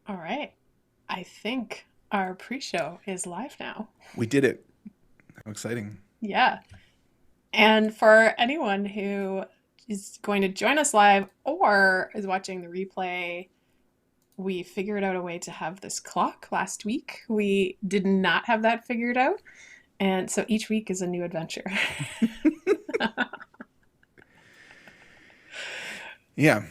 All right. I think our pre-show is live now. We did it. How exciting. Yeah. And for anyone who is going to join us live or is watching the replay, we figured out a way to have this clock last week. We did not have that figured out. And so each week is a new adventure. Yeah.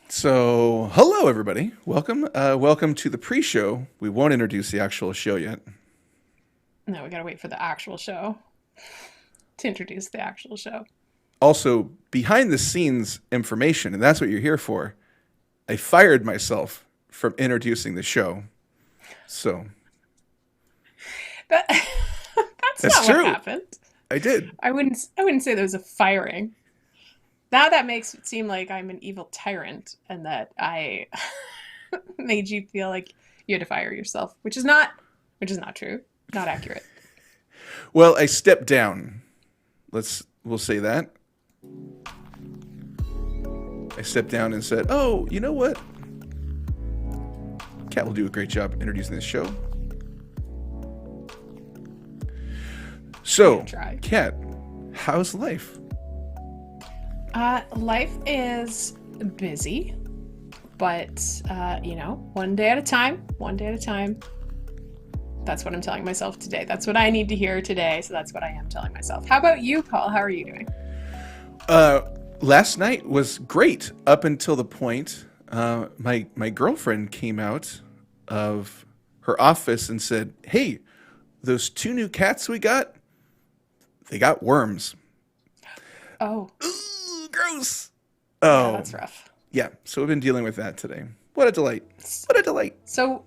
So, hello everybody. Welcome to the pre-show. We won't introduce the actual show yet. No, we got to wait for the actual show to introduce the actual show. Also, behind the scenes information, and that's what you're here for. I fired myself from introducing the show. So, That, that's that's not what true. happened. I did. I wouldn't say there was a firing. Now that makes it seem like I'm an evil tyrant and that I made you feel like you had to fire yourself, which is not true, not accurate. Well, I stepped down. We'll say that. I stepped down and said, "Oh, you know what? Kat will do a great job introducing this show." I'm gonna So, try. Kat, how's life? Life is busy, but one day at a time. One day at a time. That's what I'm telling myself today. That's what I need to hear today. So that's what I am telling myself. How about you, Paul? How are you doing? Uh, Last night was great up until the point my girlfriend came out of her office and said, "Hey, those two new cats we got, they got worms." Oh, Ooh, gross. yeah, Oh, that's rough. yeah. So we've been dealing with that today. What a delight. What a delight. So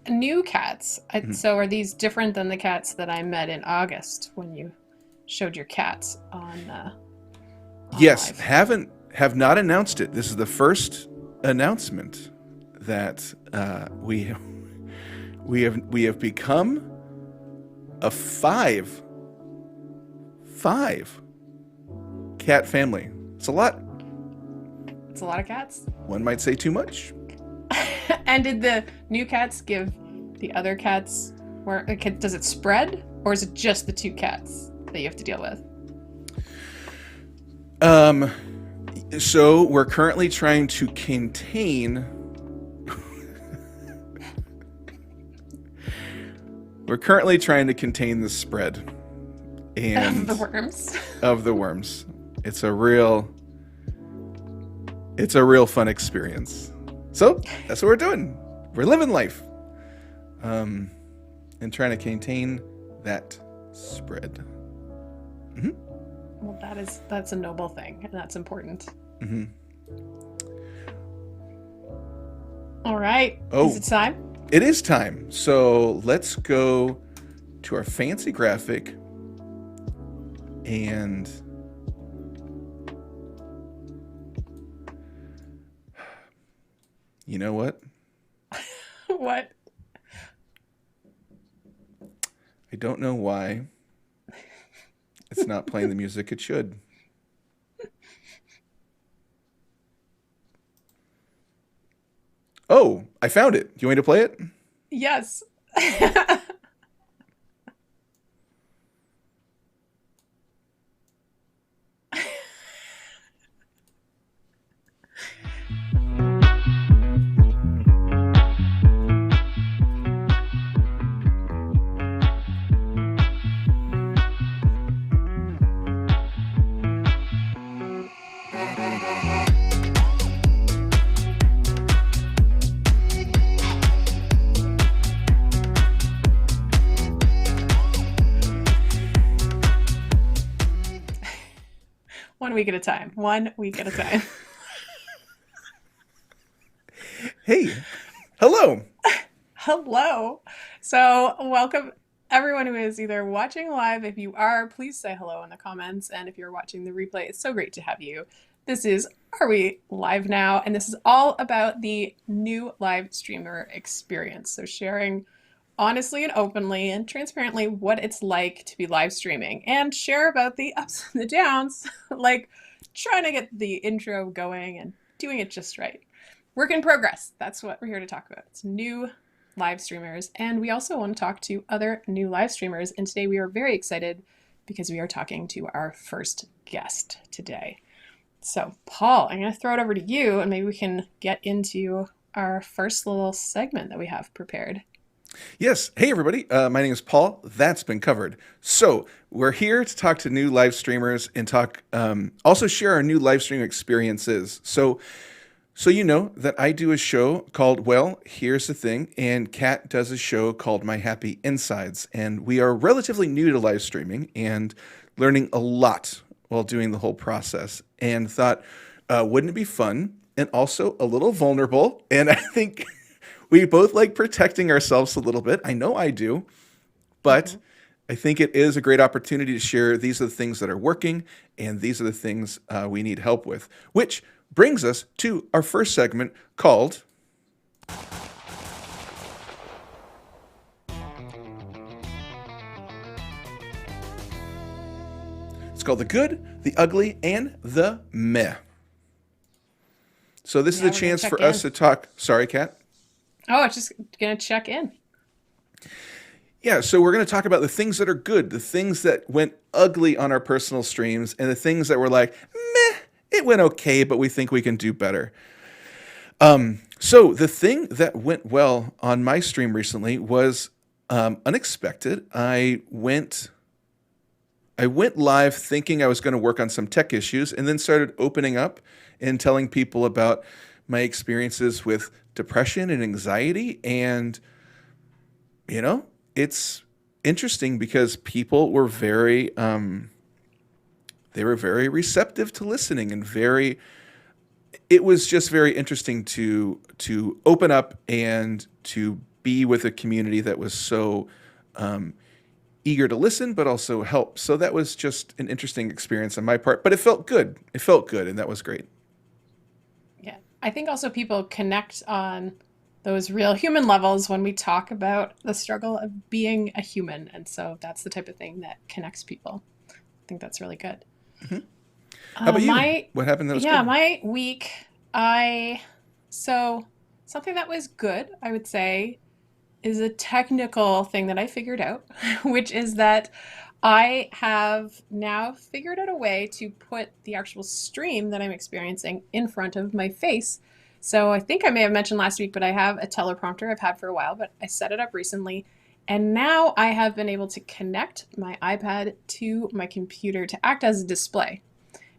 new cats. Mhm. So are these different than the cats that I met in August when you showed your cats on Yes, live? have not announced it. This is the first announcement that we have become a five cat family. It's a lot. It's a lot of cats. One might say too much. And did the new cats give the other cats? Where does it spread, or is it just the two cats that you have to deal with? Um, so we're currently trying to contain. We're currently trying to contain the spread and The worms. of the worms. It's a real fun experience. So that's what we're doing. We're living life, and trying to contain that spread. Hmm. Well, that's a noble thing, and that's important. Hmm. All right, is Oh, it time? it is time. So let's go to our fancy graphic and you know what? What? I don't know why it's not playing the music it should. Oh, I found it. Do you want me to play it? Yes. One week at a time. One week at a time. Hey, hello. Hello. So, welcome everyone who is either watching live. If you are, please say hello in the comments. And if you're watching the replay, it's so great to have you. This is Are We Live Now? And this is all about the new live streamer experience. So, sharing honestly and openly and transparently what it's like to be live streaming and share about the ups and the downs, like trying to get the intro going and doing it just right. work in progress. That's what we're here to talk about. It's new live streamers. And we also want to talk to other new live streamers. And today we are very excited because we are talking to our first guest today. So, Paul, I'm going to throw it over to you and maybe we can get into our first little segment that we have prepared. Yes. Hey, everybody. My name is Paul. That's been covered. So we're here to talk to new live streamers and talk, also share our new live stream experiences. So you know that I do a show called Well, Here's the Thing, and Kat does a show called My Happy Insides. And we are relatively new to live streaming and learning a lot while doing the whole process. And thought, wouldn't it be fun and also a little vulnerable? And I think we both like protecting ourselves a little bit. I know I do, but I think it is a great opportunity to share these are the things that are working and these are the things we need help with, which brings us to our first segment called The Good, the Ugly, and the Meh. So this is a chance for us to talk. Sorry, Kat. Oh, it's just going to check in. Yeah, so we're going to talk about the things that are good, the things that went ugly on our personal streams, and the things that were like, meh, it went okay, but we think we can do better. So the thing that went well on my stream recently was unexpected. I went live thinking I was going to work on some tech issues, and then started opening up and telling people about my experiences with depression and anxiety. And, you know, it's interesting because people were very receptive to listening and it was just very interesting to open up and to be with a community that was so eager to listen, but also help. So that was just an interesting experience on my part, but it felt good. It felt good. And that was great. Yeah. I think also people connect on those real human levels when we talk about the struggle of being a human. And so that's the type of thing that connects people. I think that's really good. Mm-hmm. How about you? What happened that was good? My week, so something that was good, I would say, is a technical thing that I figured out, which is that I have now figured out a way to put the actual stream that I'm experiencing in front of my face. So I think I may have mentioned last week, but I have a teleprompter I've had for a while, but I set it up recently. And now I have been able to connect my iPad to my computer to act as a display.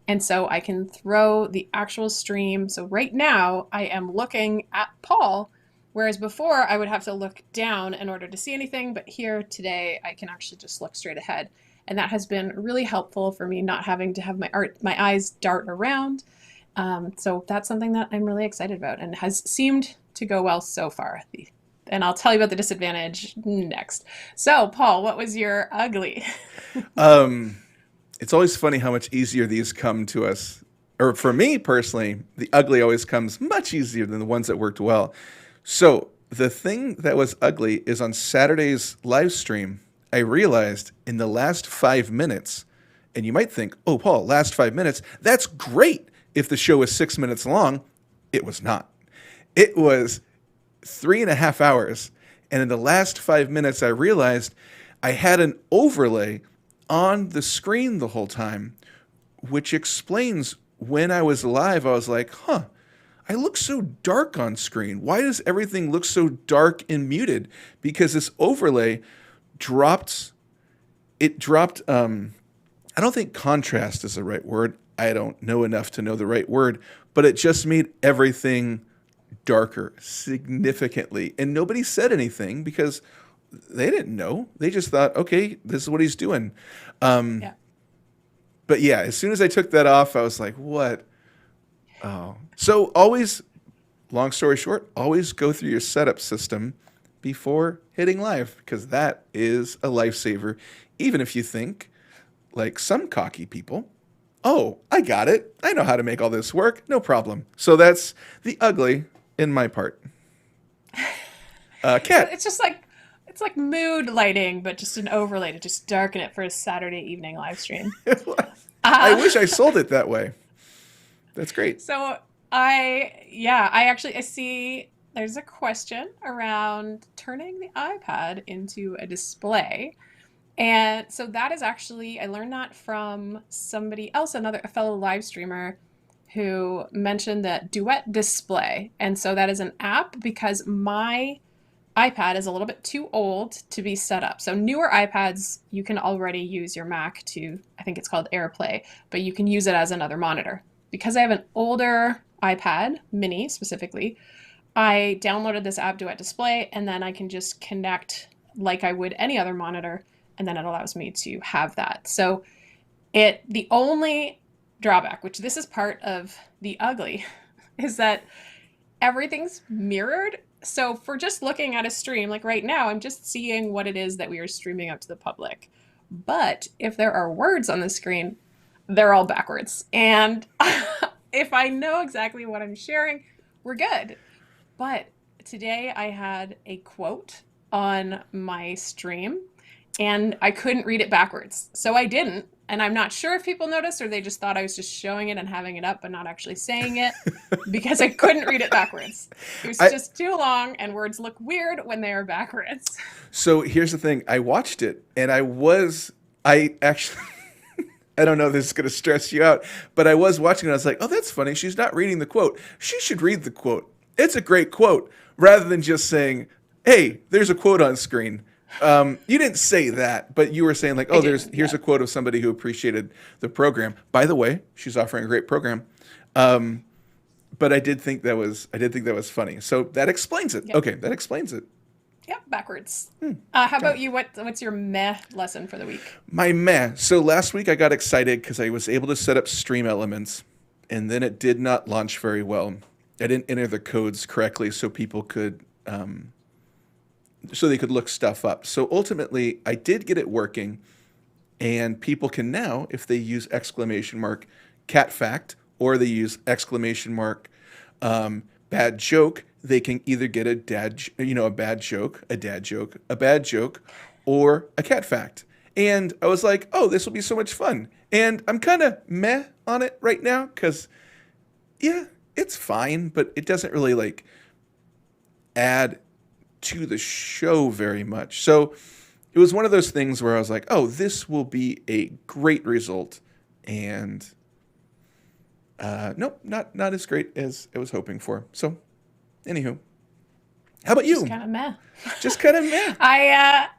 And so I can throw the actual stream. So right now I am looking at Paul, whereas before I would have to look down in order to see anything. But here today I can actually just look straight ahead. And that has been really helpful for me not having to have my eyes dart around. So that's something that I'm really excited about and has seemed to go well so far. And I'll tell you about the disadvantage next. So, Paul, what was your ugly? It's always funny how much easier these come to us. Or for me personally, the ugly always comes much easier than the ones that worked well. So the thing that was ugly is on Saturday's live stream, I realized in the last 5 minutes, and you might think, oh, Paul, last 5 minutes, that's great. If the show was 6 minutes long, it was not. It was 3.5 hours. And in the last 5 minutes, I realized I had an overlay on the screen the whole time, which explains when I was live, I was like, I look so dark on screen. Why does everything look so dark and muted? Because this overlay dropped, I don't think contrast is the right word. I don't know enough to know the right word, but it just made everything darker significantly. And nobody said anything because they didn't know. They just thought, okay, this is what he's doing. Yeah. But yeah, as soon as I took that off, I was like, what? Oh. So always, long story short, always go through your setup system before hitting live, because that is a lifesaver. Even if you think, like some cocky people, oh, I got it. I know how to make all this work. No problem. So that's the ugly in my part. Kat. It's like mood lighting, but just an overlay to just darken it for a Saturday evening live stream. I wish I sold it that way. That's great. So I see there's a question around turning the iPad into a display. And so that is actually, I learned that from somebody else, a fellow live streamer who mentioned that Duet Display. And so that is an app because my iPad is a little bit too old to be set up. So newer iPads, you can already use your Mac to, I think it's called AirPlay, but you can use it as another monitor. Because I have an older iPad, mini specifically, I downloaded this app Duet Display, and then I can just connect like I would any other monitor, and then it allows me to have that. So the only drawback, which this is part of the ugly, is that everything's mirrored. So for just looking at a stream, like right now, I'm just seeing what it is that we are streaming out to the public. But if there are words on the screen, they're all backwards. And if I know exactly what I'm sharing, we're good. But today I had a quote on my stream and I couldn't read it backwards. So I didn't. And I'm not sure if people noticed or they just thought I was just showing it and having it up but not actually saying it because I couldn't read it backwards. It was I just too long and words look weird when they are backwards. So here's the thing. I watched it, and I actually, I don't know if this is going to stress you out, but I was watching it. I was like, oh, that's funny. She's not reading the quote. She should read the quote. It's a great quote, rather than just saying, hey, there's a quote on screen. You didn't say that, but you were saying like, I oh, did, here's yeah. a quote of somebody who appreciated the program. By the way, she's offering a great program. Um, but I did think that was funny. So that explains it. Yep. Okay, that explains it. Yep, backwards. How Got about it. you? What's your meh lesson for the week? My meh. So last week I got excited because I was able to set up Stream Elements, and then it did not launch very well. I didn't enter the codes correctly so people could, so they could look stuff up. So ultimately, I did get it working, and people can now, if they use exclamation mark cat fact or they use exclamation mark bad joke, they can either get a a bad joke, a dad joke, a bad joke, or a cat fact. And I was like, oh, this will be so much fun. And I'm kind of meh on it right now because, yeah, it's fine, but it doesn't really like add to the show very much. So it was one of those things where I was like, oh, this will be a great result. And nope, not as great as I was hoping for. So, anywho, how about Just you? kind of meh. Just kind of meh. I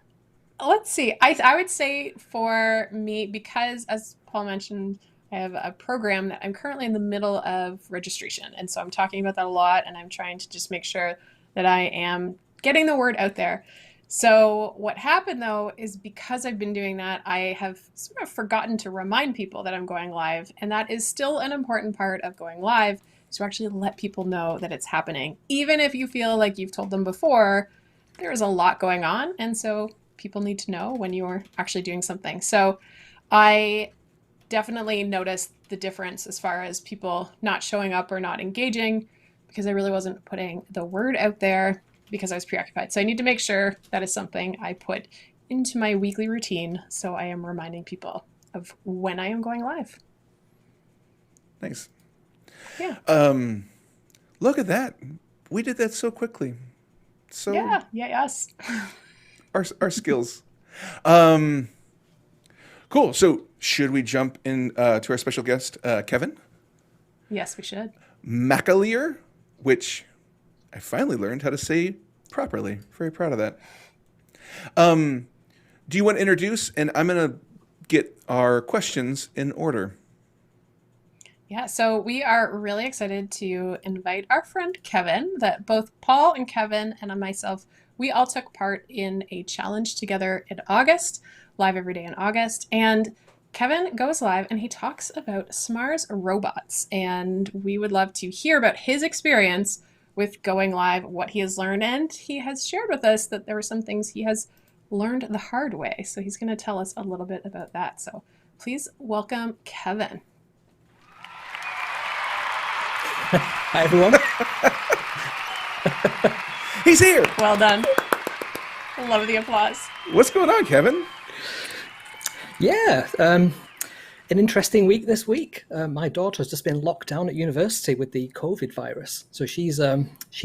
Let's see. I would say for me, because as Paul mentioned, I have a program that I'm currently in the middle of registration. And so I'm talking about that a lot and I'm trying to just make sure that I am getting the word out there. So what happened though is because I've been doing that, I have sort of forgotten to remind people that I'm going live. And that is still an important part of going live, to actually let people know that it's happening. Even if you feel like you've told them before, there is a lot going on. And so people need to know when you're actually doing something. So I definitely noticed the difference as far as people not showing up or not engaging because I really wasn't putting the word out there because I was preoccupied. So I need to make sure that is something I put into my weekly routine. So I am reminding people of when I am going live. Nice. Yeah. Look at that. We did that so quickly. So Yeah. Yeah. Yes. our skills. Um, cool. So should we jump in to our special guest, Kevin Yes, we should. McAleer, which I finally learned how to say properly. Very proud of that. Do you want to introduce? And I'm going to get our questions in order. Yeah, so we are really excited to invite our friend Kevin, that both Paul and Kevin and myself, we all took part in a challenge together in August, live every day in August. And Kevin goes live and he talks about SMARS Robots. And we would love to hear about his experience with going live, what he has learned. And he has shared with us that there were some things he has learned the hard way. So he's going to tell us a little bit about that. So please welcome Kevin. Hi, everyone. He's here. Well done. Love the applause. What's going on, Kevin? Yeah, An interesting week this week. My daughter has just been locked down at university with the COVID virus, so she's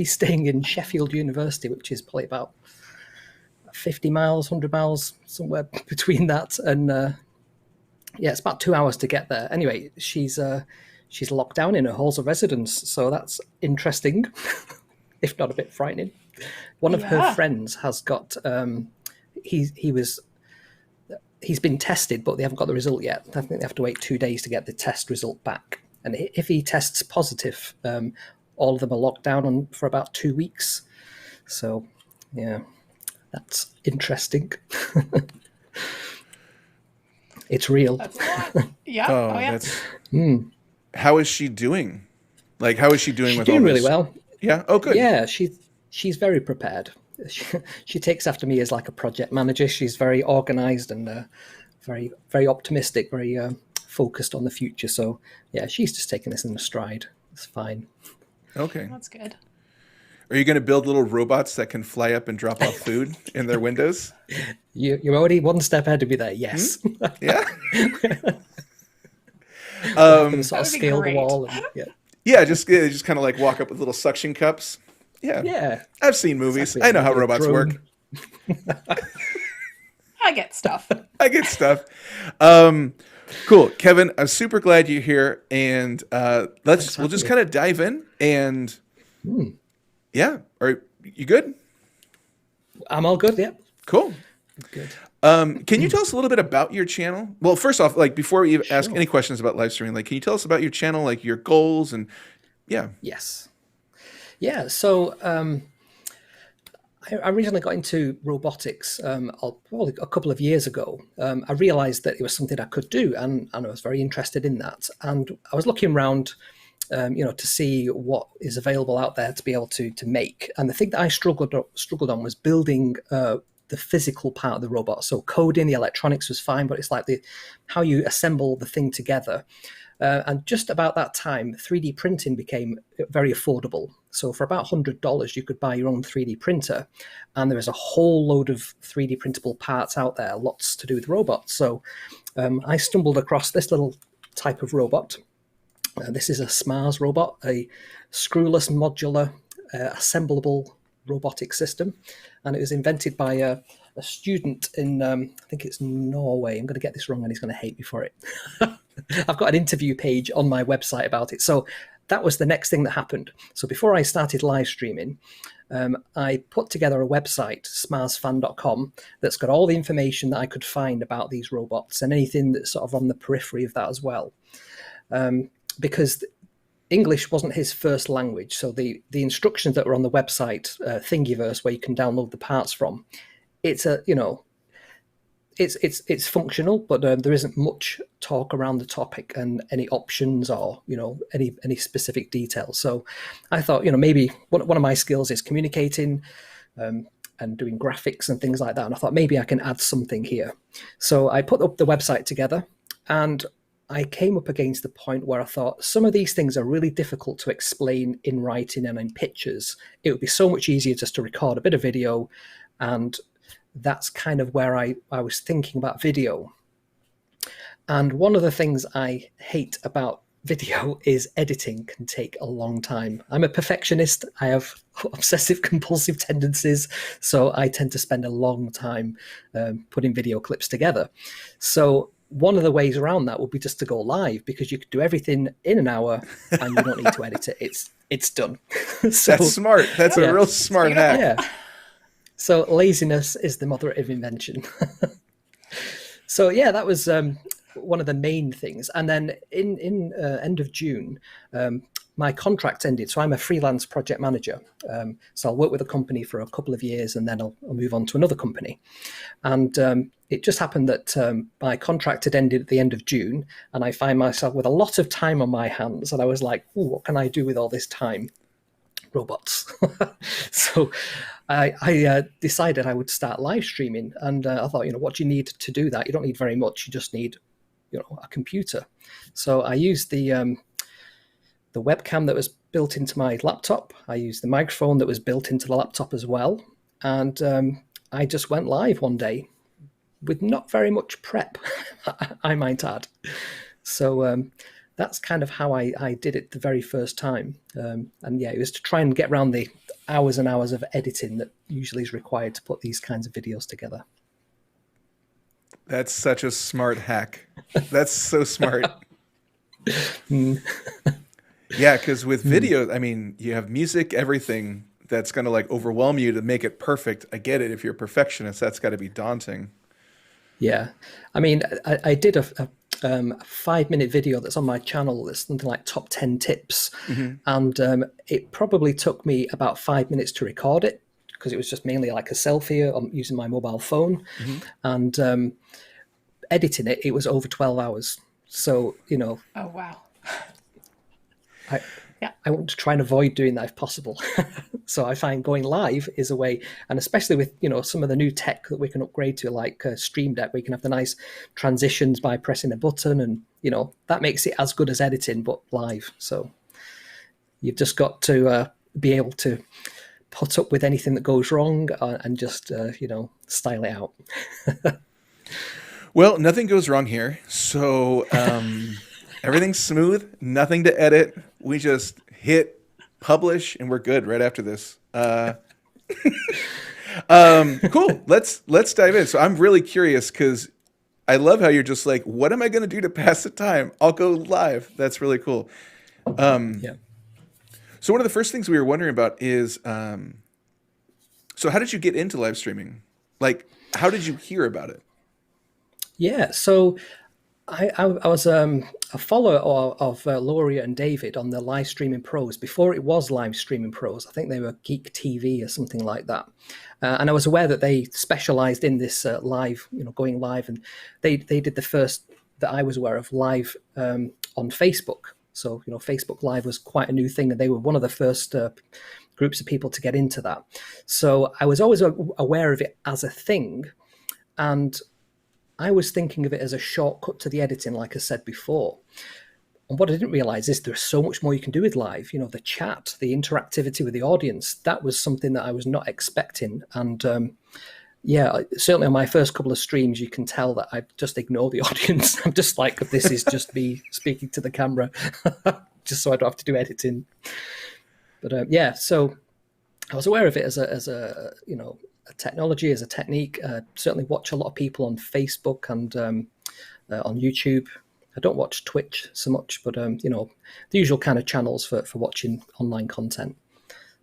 staying in Sheffield University, which is probably about 50 miles, 100 miles, somewhere between that, and yeah, it's about 2 hours to get there. Anyway, she's locked down in her halls of residence, so that's interesting, if not a bit frightening. One of her friends has got he's been tested, but they haven't got the result yet. I think they have to wait 2 days to get the test result back. And if he tests positive, all of them are locked down for about 2 weeks. So, yeah, that's interesting. It's real. That's a lot. Yeah. Oh, yeah. that's. How is she doing? Like, how is she doing She's with doing all really this? well. Yeah. Oh, good. Yeah, she's very prepared. She takes after me as like a project manager. She's very organized and very, very optimistic, very focused on the future. So yeah, she's just taking this in stride. It's fine. Okay. That's good. Are you going to build little robots that can fly up and drop off food in their windows? You're already one step ahead of me there. Yes. Yeah. Sort of scale the wall. And, yeah. Yeah. Just kind of like walk up with little suction cups. Yeah. Yeah. I've seen movies. Exactly. I know how robots work. I get stuff. I get stuff. Cool. Kevin, I'm super glad you're here. And we'll just kind of dive in. And yeah. Are you good? I'm all good. Yeah. Cool. Good. Can you tell us a little bit about your channel? Well, first off, like before we even ask any questions about live streaming, like can you tell us about your channel, like your goals and yeah. Yes. Yeah, so I originally got into robotics probably a couple of years ago. I realized that it was something I could do, and I was very interested in that. And I was looking around, to see what is available out there to be able to make. And the thing that I struggled on was building the physical part of the robot. So coding, the electronics was fine, but it's like how you assemble the thing together. And just about that time, 3D printing became very affordable. So for about $100, you could buy your own 3D printer. And there is a whole load of 3D printable parts out there, lots to do with robots. So I stumbled across this little type of robot. This is a SMARS robot, a screwless modular assemblable robotic system. And it was invented by a student in, I think it's Norway. I'm going to get this wrong and he's going to hate me for it. I've got an interview page on my website about it. So that was the next thing that happened. So before I started live streaming, I put together a website, smarsfan.com, that's got all the information that I could find about these robots and anything that's sort of on the periphery of that as well. Because English wasn't his first language. So the instructions that were on the website, Thingiverse, where you can download the parts from, it's it's functional, but there isn't much talk around the topic and any options or any specific details. So I thought maybe one of my skills is communicating and doing graphics and things like that, and I thought maybe I can add something here. So I put up the website together, and I came up against the point where I thought some of these things are really difficult to explain in writing and in pictures. It would be so much easier just to record a bit of video, and that's kind of where I was thinking about video. And one of the things I hate about video is editing can take a long time. I'm a perfectionist. I have obsessive compulsive tendencies, so I tend to spend a long time putting video clips together. So one of the ways around that would be just to go live, because you could do everything in an hour and you don't need to edit it. It's done. So, that's smart. That's a real smart hack. Yeah. So laziness is the mother of invention. So yeah, that was one of the main things. And then in end of June, my contract ended. So I'm a freelance project manager. So I'll work with a company for a couple of years, and then I'll move on to another company. And it just happened that my contract had ended at the end of June, and I find myself with a lot of time on my hands. And I was like, ooh, what can I do with all this time? Robots. So I decided I would start live streaming, and I thought, what do you need to do that? You don't need very much. You just need, a computer. So I used the webcam that was built into my laptop. I used the microphone that was built into the laptop as well, and I just went live one day with not very much prep, I might add. So that's kind of how I did it the very first time. And yeah, it was to try and get around the hours and hours of editing that usually is required to put these kinds of videos together. That's such a smart hack. That's so smart. Yeah, because with video, I mean, you have music, everything that's going to like overwhelm you to make it perfect. I get it. If you're a perfectionist, that's got to be daunting. Yeah, I mean, I did a 5 minute video that's on my channel. That's something like top 10 tips, and it probably took me about 5 minutes to record it because it was just mainly like a selfie using my mobile phone, and editing it. It was over 12 hours. So Oh, wow. I Yeah. I want to try and avoid doing that if possible. So I find going live is a way, and especially with some of the new tech that we can upgrade to, like Stream Deck, where you can have the nice transitions by pressing a button, and that makes it as good as editing but live. So you've just got to be able to put up with anything that goes wrong and just style it out. Well, nothing goes wrong here. So everything's smooth, nothing to edit. We just hit publish and we're good right after this. Cool. Let's dive in. So I'm really curious because I love how you're just like, what am I going to do to pass the time? I'll go live. That's really cool. Yeah. So one of the first things we were wondering about is, so how did you get into live streaming? Like, how did you hear about it? Yeah, so I was a follower of Lauria and David on the Live Streaming Pros before it was Live Streaming Pros. I think they were Geek TV or something like that. And I was aware that they specialized in this live, going live. And they did the first that I was aware of live on Facebook. So, Facebook Live was quite a new thing. And they were one of the first groups of people to get into that. So I was always aware of it as a thing. And I was thinking of it as a shortcut to the editing, like I said before. And what I didn't realize is there's so much more you can do with live. The chat, the interactivity with the audience, that was something that I was not expecting. And yeah, certainly on my first couple of streams, you can tell that I just ignore the audience. I'm just like, this is just me speaking to the camera, just so I don't have to do editing. But yeah, so I was aware of it as a technology, as a technique. Certainly watch a lot of people on Facebook and on YouTube. I don't watch Twitch so much, but the usual kind of channels for watching online content.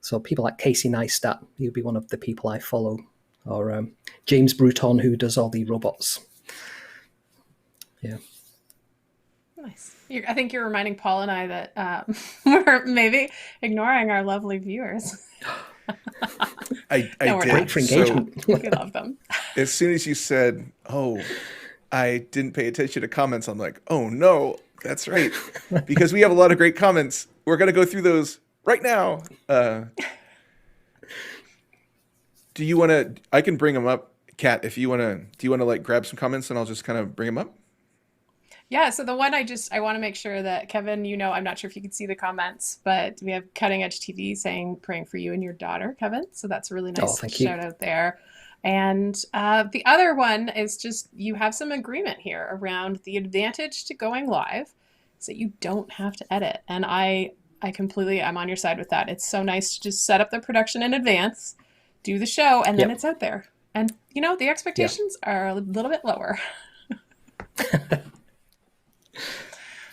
So people like Casey Neistat, he'll be one of the people I follow, or James Bruton, who does all the robots. Yeah. Nice. I think you're reminding Paul and I that we're maybe ignoring our lovely viewers. I No, we're did. not. Great for engagement. We love them. As soon as you said, "Oh, I didn't pay attention to comments," I'm like, "Oh no, that's right," because we have a lot of great comments. We're gonna go through those right now. Do you want to? I can bring them up, Kat. If you want to, do you want to like grab some comments and I'll just kind of bring them up? Yeah, so the one I want to make sure that Kevin, I'm not sure if you can see the comments, but we have Cutting Edge TV saying praying for you and your daughter, Kevin. So that's a really nice thank you. shout out there. And the other one is just you have some agreement here around the advantage to going live is that you don't have to edit. And I'm on your side with that. It's so nice to just set up the production in advance, do the show, and then it's out there. And the expectations are a little bit lower.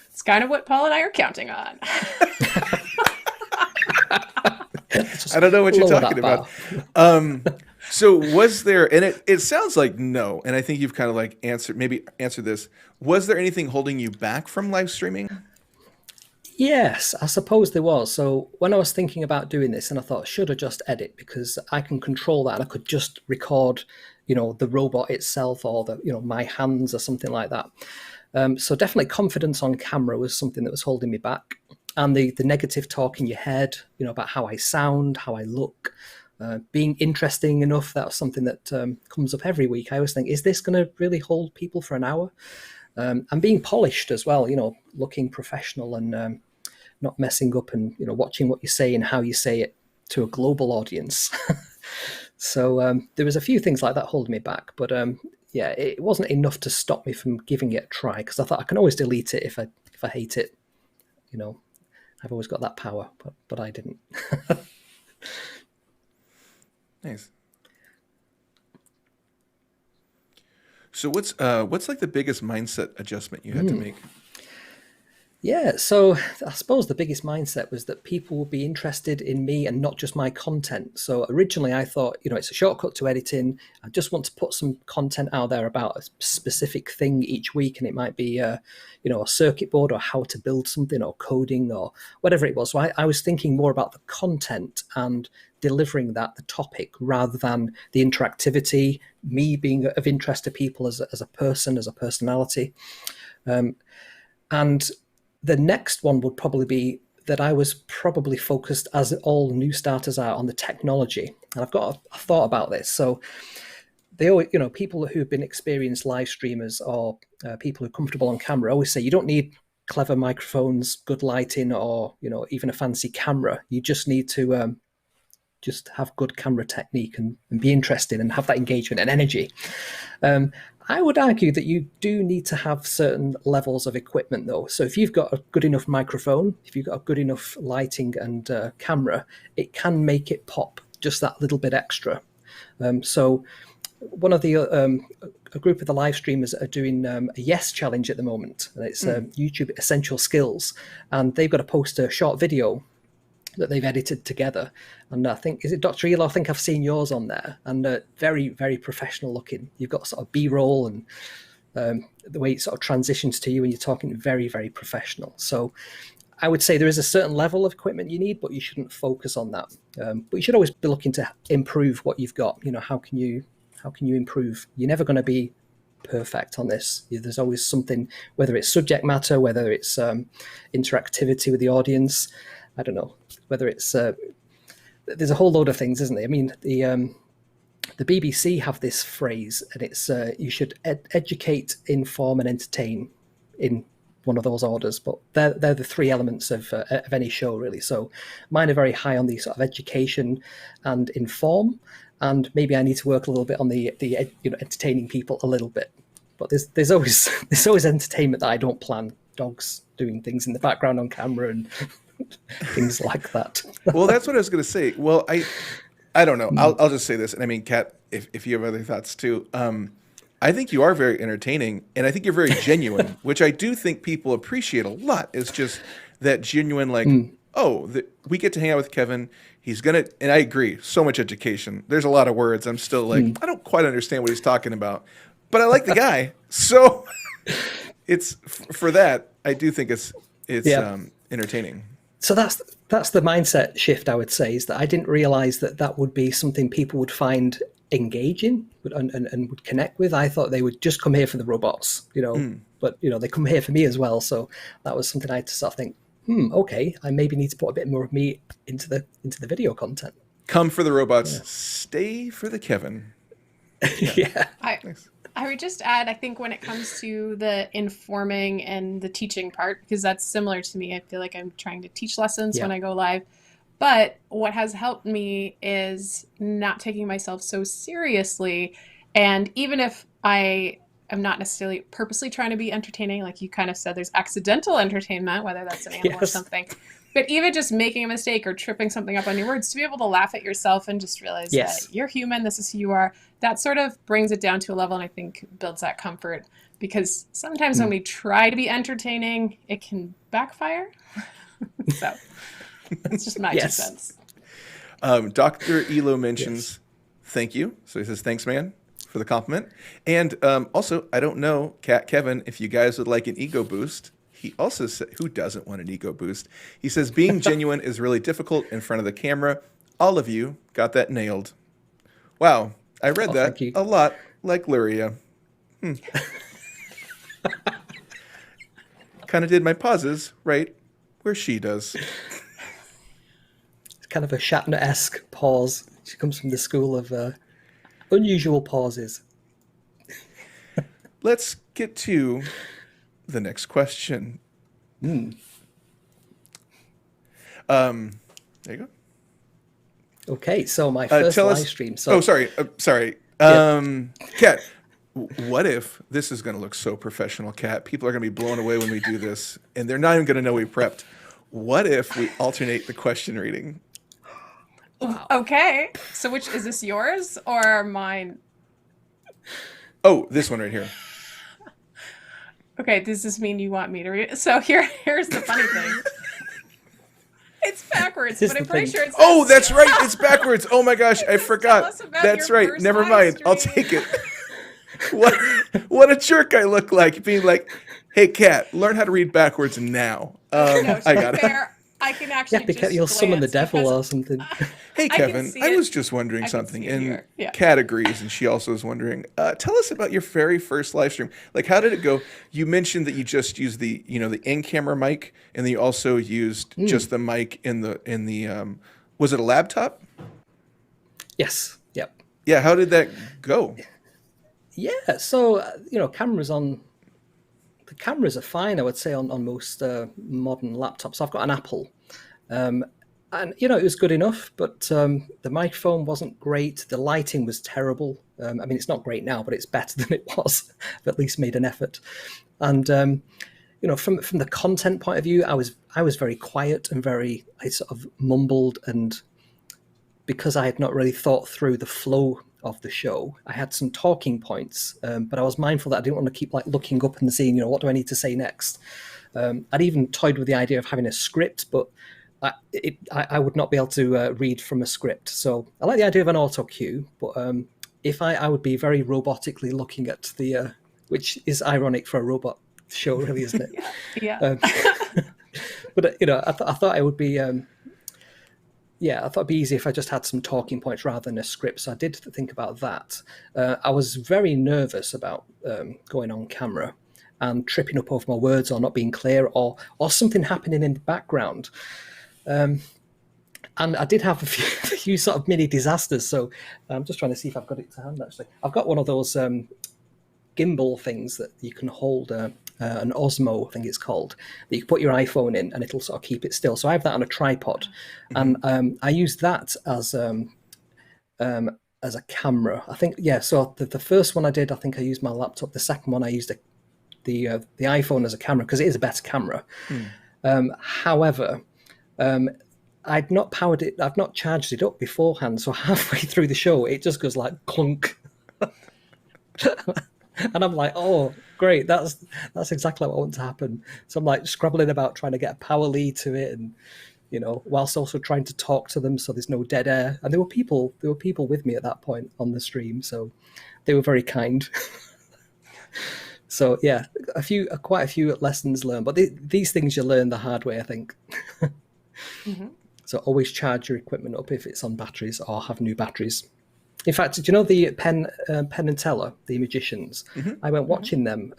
It's kind of what Paul and I are counting on. I don't know what you're talking about. So was there, and it sounds like no, and I think you've kind of like answered this. Was there anything holding you back from live streaming? Yes, I suppose there was. So when I was thinking about doing this, and I thought, should I just edit because I can control that, and I could just record, the robot itself or my hands or something like that. So definitely confidence on camera was something that was holding me back, and the negative talk in your head, about how I sound, how I look, being interesting enough. That was something that comes up every week. I always think, is this going to really hold people for an hour? And being polished as well, looking professional and not messing up, and watching what you say and how you say it to a global audience. So there was a few things like that holding me back, but yeah, it wasn't enough to stop me from giving it a try, because I thought I can always delete it if I hate it. You know, I've always got that power, but I didn't. Nice. So what's like the biggest mindset adjustment you had to make? Yeah, so I suppose the biggest mindset was that people would be interested in me and not just my content. So originally I thought, it's a shortcut to editing. I just want to put some content out there about a specific thing each week, and it might be, a circuit board, or how to build something, or coding, or whatever it was. So I was thinking more about the content and delivering the topic, rather than the interactivity, me being of interest to people as a person, as a personality. And the next one would probably be that I was probably focused, as all new starters are, on the technology. And I've got a thought about this. So they always, people who've been experienced live streamers, or people who are comfortable on camera, always say you don't need clever microphones, good lighting, or even a fancy camera. You just need to just have good camera technique and be interested and have that engagement and energy. I would argue that you do need to have certain levels of equipment, though. So if you've got a good enough microphone, if you've got a good enough lighting and camera, it can make it pop just that little bit extra. So one of the a group of the live streamers are doing a Yes challenge at the moment, and it's YouTube Essential Skills, and they've got to post a short video that they've edited together. And I think, is it Dr. Elo? I think I've seen yours on there, and very, very professional looking. You've got sort of B-roll, and the way it sort of transitions to you when you're talking, very, very professional. So I would say there is a certain level of equipment you need, but you shouldn't focus on that. But you should always be looking to improve what you've got. How can you improve? You're never going to be perfect on this. There's always something, whether it's subject matter, whether it's interactivity with the audience. I don't know, whether it's there's a whole load of things, isn't there? I mean, the BBC have this phrase, and it's you should educate, inform, and entertain, in one of those orders. But they're the three elements of any show, really. So mine are very high on the sort of education and inform, and maybe I need to work a little bit on the entertaining people a little bit. But there's always entertainment that I don't plan. Dogs doing things in the background on camera and things like that. Well, that's what I was going to say. Well, I don't know. I'll just say this. And I mean, Kat, if you have other thoughts too, I think you are very entertaining, and I think you're very genuine, which I do think people appreciate a lot. Is just that genuine, like, we get to hang out with Kevin. He's going to, and I agree, so much education. There's a lot of words. I'm still like, I don't quite understand what he's talking about, but I like the guy. So it's, for that, I do think it's entertaining. So that's the mindset shift, I would say, is that I didn't realize that would be something people would find engaging and would connect with. I thought they would just come here for the robots, but they come here for me as well. So that was something I had to sort of think, okay, I maybe need to put a bit more of me into the video content. Come for the robots, stay for the Kevin. Yeah. I would just add, I think when it comes to the informing and the teaching part, because that's similar to me, I feel like I'm trying to teach lessons when I go live. But what has helped me is not taking myself so seriously. And even if I am not necessarily purposely trying to be entertaining, like you kind of said, there's accidental entertainment, whether that's an animal or something. But even just making a mistake or tripping something up on your words, to be able to laugh at yourself and just realize that you're human, this is who you are, that sort of brings it down to a level, and I think builds that comfort. Because sometimes when we try to be entertaining, it can backfire. So that's just my 2 cents. Dr. Elo mentions thank you. So he says, thanks, man, for the compliment. And also, I don't know, Kevin, if you guys would like an ego boost. He also said, who doesn't want an ego boost? He says, being genuine is really difficult in front of the camera. All of you got that nailed. Wow. I read that a lot like Luria. Kind of did my pauses right where she does. It's kind of a Shatner-esque pause. She comes from the school of unusual pauses. Let's get to the next question. There you go. Okay, so my first live stream. Sorry. Kat, what if this is going to look so professional, Kat? People are going to be blown away when we do this, and they're not even going to know we prepped. What if we alternate the question reading? Wow. Okay. So which is this, yours or mine? Oh, this one right here. Okay, does this mean you want me to read it? So here's the funny thing. It's backwards, Here's but I'm the pretty thing. sure it's Oh, that's right. It's backwards. Oh my gosh, I Tell forgot. us about That's your right. first Never live mind. I'll stream. take it. What a jerk I look like, being like, "Hey, Kat, learn how to read backwards now." No, I to got be it. fair, I can actually just You'll summon the glance devil because or something. Hey, I can Kevin, see I it. was just wondering I can something, see it and here. Yeah. Kat agrees, and she also is wondering. Tell us about your very first live stream. Like, how did it go? You mentioned that you just used the in-camera mic, and then you also used just the mic in the. Was it a laptop? Yes. Yep. Yeah. How did that go? Yeah. So the cameras are fine, I would say, on most modern laptops. I've got an Apple, and it was good enough, but the microphone wasn't great. The lighting was terrible. I mean, it's not great now, but it's better than it was. I've at least made an effort. And from the content point of view, I was very quiet and I sort of mumbled, and because I had not really thought through the flow of the show, I had some talking points, but I was mindful that I didn't want to keep looking up and seeing, what do I need to say next. I'd even toyed with the idea of having a script, but I would not be able to read from a script. So I like the idea of an auto cue, but if I would be very robotically looking at which is ironic for a robot show, really, isn't it? Yeah. But I thought it would be. I thought it'd be easy if I just had some talking points rather than a script. So I did think about that. I was very nervous about going on camera and tripping up over my words or not being clear or something happening in the background. And I did have a few sort of mini disasters. So I'm just trying to see if I've got it to hand, actually. I've got one of those gimbal things that you can hold, an Osmo, I think it's called, that you can put your iPhone in and it'll sort of keep it still. So I have that on a tripod, and I use that as a camera. I think, so the first one I did, I think I used my laptop. The second one I used the iPhone as a camera because it is a better camera. However, I've not charged it up beforehand, so halfway through the show it just goes like clunk. And I'm like, oh, great, that's exactly what I want to happen. So I'm like scrabbling about trying to get a power lead to it, and whilst also trying to talk to them so there's no dead air. And there were people with me at that point on the stream, so they were very kind. So yeah, quite a few lessons learned, but these things you learn the hard way, I think. So always charge your equipment up if it's on batteries, or have new batteries. In fact, do you know the Penn and Teller, the magicians? I went watching them.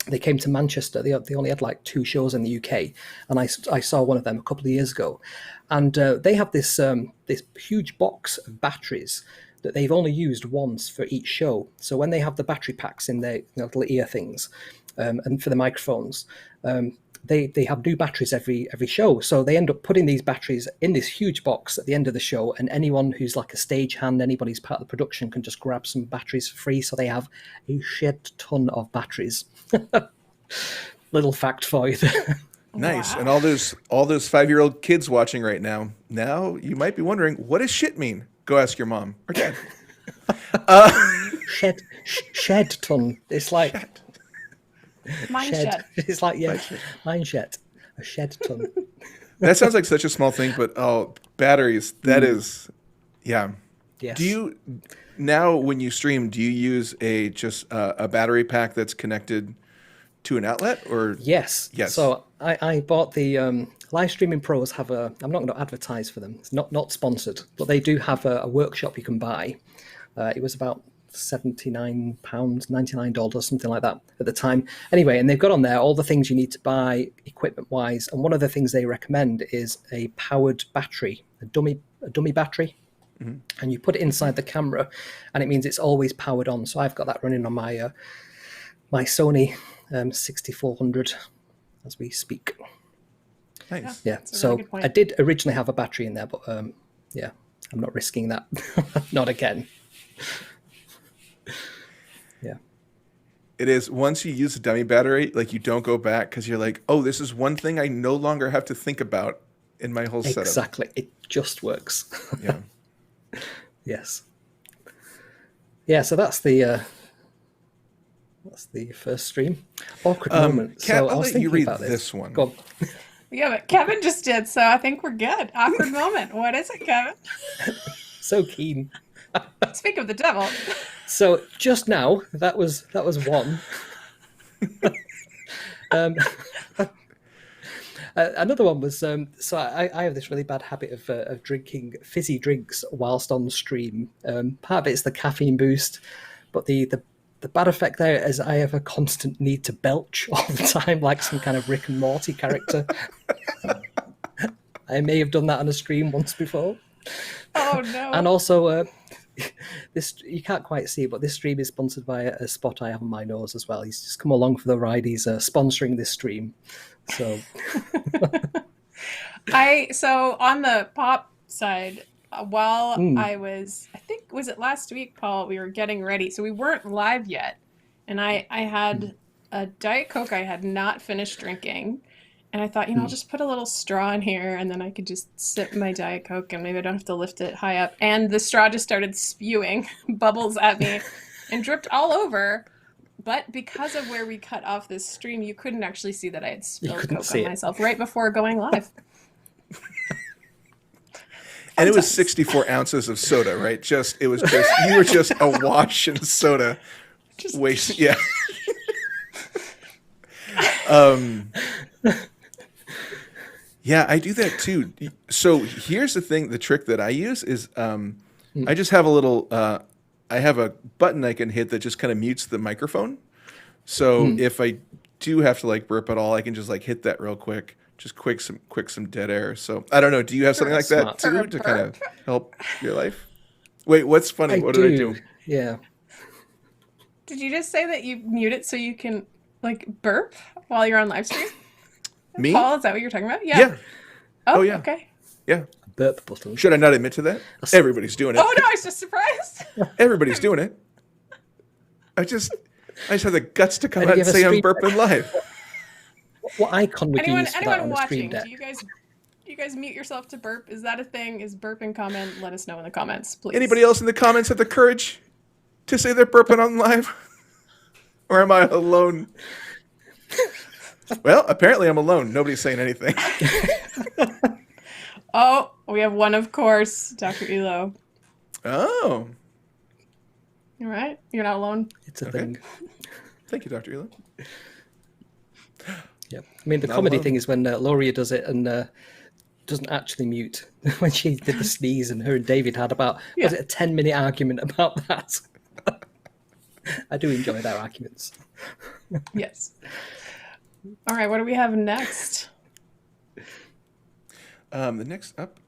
They came to Manchester. They only had 2 shows in the UK, and I saw one of them a couple of years ago. And they have this huge box of batteries that they've only used once for each show. So when they have the battery packs in their little ear things, and for the microphones, they have new batteries every show. So they end up putting these batteries in this huge box at the end of the show, and anyone who's like a stagehand, anybody's part of the production, can just grab some batteries for free. So they have a shed ton of batteries. Little fact for you there. Nice. Wow. And all those 5-year-old kids watching right now you might be wondering, what does shit mean? Go ask your mom or dad. Shed ton. It's like Mine shed. It's like mine shed. A shed ton. That sounds like such a small thing, but batteries, that is, yeah. Yes. Do you, now when you stream, do you use just a battery pack that's connected to an outlet, or? Yes. So I bought the Live Streaming Pros have I'm not going to advertise for them. It's not sponsored, but they do have a workshop you can buy. It was about £79, $99, something like that at the time. Anyway, and they've got on there all the things you need to buy equipment-wise. And one of the things they recommend is a powered battery, a dummy battery. And you put it inside the camera, and it means it's always powered on. So I've got that running on my my Sony 6400 as we speak. Nice. Yeah. That's a So really good point. I did originally have a battery in there, but I'm not risking that. Not again. Yeah. It is. Once you use the dummy battery, like you don't go back because you're like, oh, this is one thing I no longer have to think about in my whole setup. Exactly. It just works. Yeah. Yes. Yeah, so that's the first stream. Awkward moment. Kat, So I I'll was let you thinking read about this one. Go on. Yeah, but Kevin just did, so I think we're good. Awkward moment. What is it, Kevin? So keen. Speak of the devil. So just now, that was one. Another one was so I have this really bad habit of drinking fizzy drinks whilst on stream. Part of it's the caffeine boost, but the bad effect there is I have a constant need to belch all the time, like some kind of Rick and Morty character. I may have done that on a stream once before. Oh no! And also, this you can't quite see, but this stream is sponsored by a spot I have on my nose as well. He's just come along for the ride. He's sponsoring this stream. So, so on the pop side, while I think was it last week, Paul, we were getting ready, so we weren't live yet, and I had a Diet Coke I had not finished drinking, and I thought, I'll just put a little straw in here, and then I could just sip my Diet Coke, and maybe I don't have to lift it high up, and the straw just started spewing bubbles at me, and dripped all over. But because of where we cut off this stream, you couldn't actually see that I had spilled Coke on myself right before going live. And it was 64 ounces of soda, right? You were just awash in soda. Just waste, yeah. Yeah, I do that too. So here's the trick that I use is I just have I have a button I can hit that just kind of mutes the microphone. So if I do have to like burp at all, I can just like hit that real quick, just quick some dead air. So I don't know. Do you have something like that too to kind of help your life? Wait, what's funny? What did I do? Yeah. Did you just say that you mute it so you can like burp while you're on live stream? Me? Paul, is that what you're talking about? Yeah. Yeah. Oh, yeah. Okay. Yeah. Burp button. Should I not admit to that? Everybody's doing it. Oh no, I was just surprised. Everybody's doing it. I just have the guts to come out and say I'm burping live. What icon would you use for that on anyone the stream watching, deck? do you guys mute yourself to burp? Is that a thing? Is burping common? Let us know in the comments, please. Anybody else in the comments have the courage to say they're burping on live? Or am I alone? Well, apparently I'm alone. Nobody's saying anything. Oh, we have one, of course, Dr. Elo. Oh. All right. You're not alone. It's a thing. Thank you, Dr. Elo. Yeah. I mean, the comedy thing is when Loria does it and doesn't actually mute. When she did the sneeze and her and David had was it a 10-minute argument about that? I do enjoy their arguments. Yes. All right. What do we have next? The next up,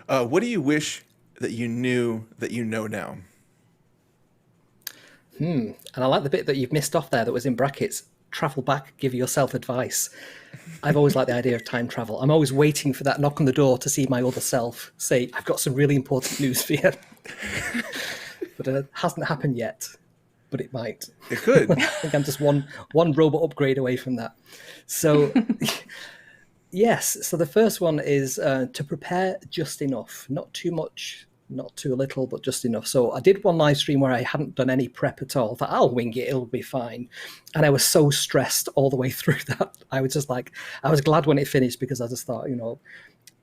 what do you wish that you knew that you know now? And I like the bit that you've missed off there that was in brackets. Travel back, give yourself advice. I've always liked the idea of time travel. I'm always waiting for that knock on the door to see my other self say, I've got some really important news for you. But it hasn't happened yet. But it might. It could. I think I'm just one robot upgrade away from that. So, yes. So the first one is to prepare just enough. Not too much, not too little, but just enough. So I did one live stream where I hadn't done any prep at all. I thought, I'll wing it. It'll be fine. And I was so stressed all the way through that. I was just like, I was glad when it finished because I just thought,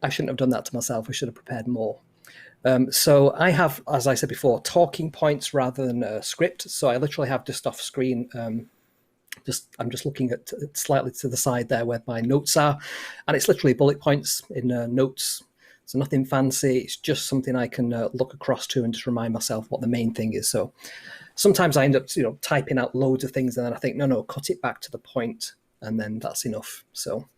I shouldn't have done that to myself. I should have prepared more. So I have, as I said before, talking points rather than a script. So I literally have just off screen, I'm just looking at slightly to the side there where my notes are, and it's literally bullet points in notes. So nothing fancy. It's just something I can look across to and just remind myself what the main thing is. So sometimes I end up, typing out loads of things, and then I think, no, cut it back to the point, and then that's enough. So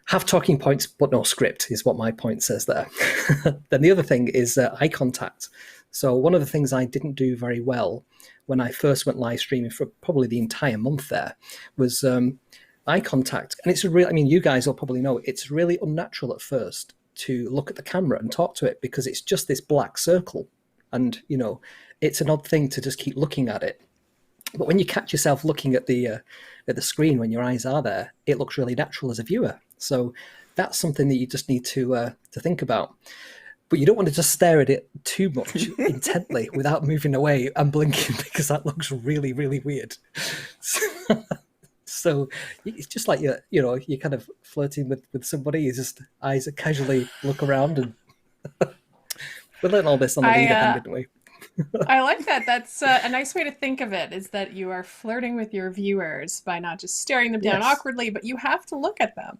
have talking points, but no script is what my point says there. Then the other thing is eye contact. So one of the things I didn't do very well when I first went live streaming for probably the entire month there was eye contact. And it's you guys will probably know, it's really unnatural at first to look at the camera and talk to it because it's just this black circle And, it's an odd thing to just keep looking at it. But when you catch yourself looking at the screen when your eyes are there, it looks really natural as a viewer. So that's something that you just need to think about. But you don't want to just stare at it too much intently without moving away and blinking, because that looks really, really weird. So it's just like you're kind of flirting with somebody. You just eyes casually look around, and we learned all this on the leader thing, didn't we? I like that. That's a nice way to think of it, is that you are flirting with your viewers by not just staring them down awkwardly, but you have to look at them.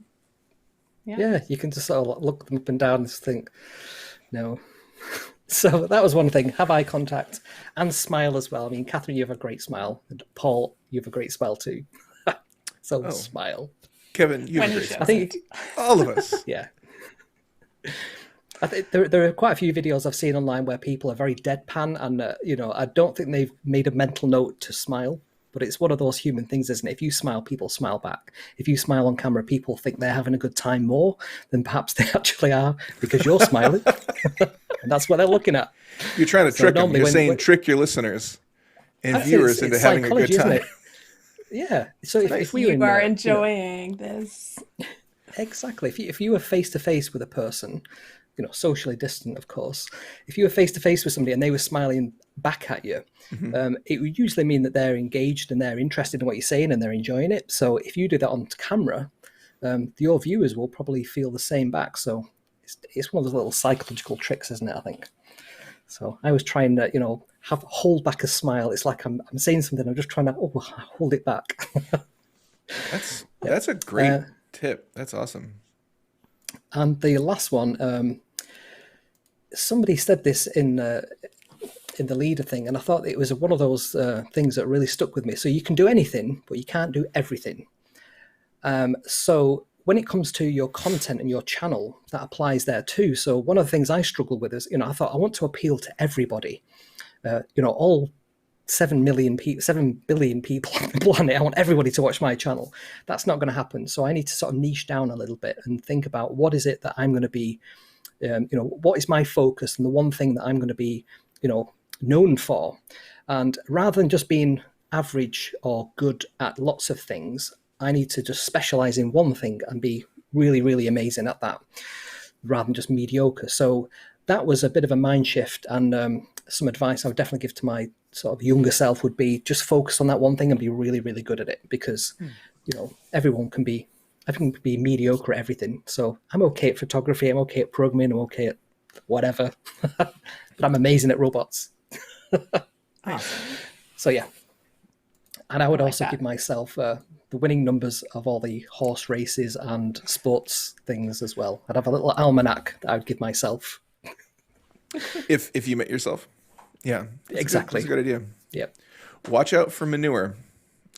Yeah, you can just sort of look them up and down and just think, no. So that was one thing. Have eye contact and smile as well. I mean, Catherine, you have a great smile. And Paul, you have a great smile too. So smile. Kevin, you have a great smile. I think all of us. Yeah. I think there are quite a few videos I've seen online where people are very deadpan, and I don't think they've made a mental note to smile. But it's one of those human things, isn't it? If you smile, people smile back. If you smile on camera, people think they're having a good time more than perhaps they actually are, because you're smiling. And that's what they're looking at. You're trying to trick them. You're saying trick your listeners and viewers into having a good time. Yeah. So if we are enjoying this. Exactly. If you were face to face with a person, socially distant, of course, if you were face to face with somebody and they were smiling back at you, it would usually mean that they're engaged and they're interested in what you're saying and they're enjoying it. So if you do that on camera, your viewers will probably feel the same back. So it's one of those little psychological tricks, isn't it? I think. So I was trying to, hold back a smile. It's like I'm saying something, I'm just trying to hold it back. That's a great tip. That's awesome. And the last one, somebody said this in the leader thing, and I thought it was one of those things that really stuck with me. So you can do anything, but you can't do everything. So when it comes to your content and your channel, that applies there too. So one of the things I struggled with is, I thought I want to appeal to everybody, all 7 billion people on the planet. I want everybody to watch my channel. That's not going to happen. So I need to sort of niche down a little bit and think about what is it that I'm going to be, what is my focus and the one thing that I'm going to be, known for. And rather than just being average or good at lots of things, I need to just specialize in one thing and be really, really amazing at that, rather than just mediocre. So that was a bit of a mind shift, and some advice I would definitely give to my sort of younger self would be just focus on that one thing and be really, really good at it, because everyone can be mediocre at everything. So I'm okay at photography, I'm okay at programming, I'm okay at whatever, but I'm amazing at robots. Awesome. So yeah. And I would also give myself the winning numbers of all the horse races and sports things as well. I'd have a little almanac that I would give myself. If you met yourself. Yeah. Exactly. That's a good idea. Yep. Watch out for manure.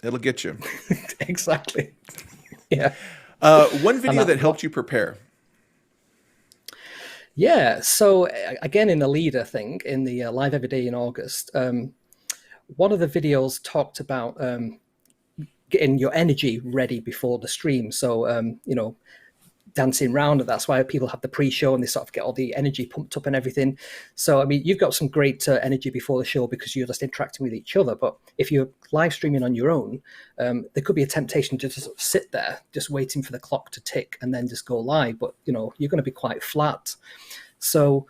It'll get you. Exactly. Yeah. One video that helped you prepare. Yeah. So again, in the leader thing, in the live every day in August, one of the videos talked about getting your energy ready before the stream. So, dancing around. That's why people have the pre-show and they sort of get all the energy pumped up and everything. So, I mean, you've got some great energy before the show because you're just interacting with each other. But if you're live streaming on your own, there could be a temptation to just sit there, just waiting for the clock to tick and then just go live. But, you're going to be quite flat. So,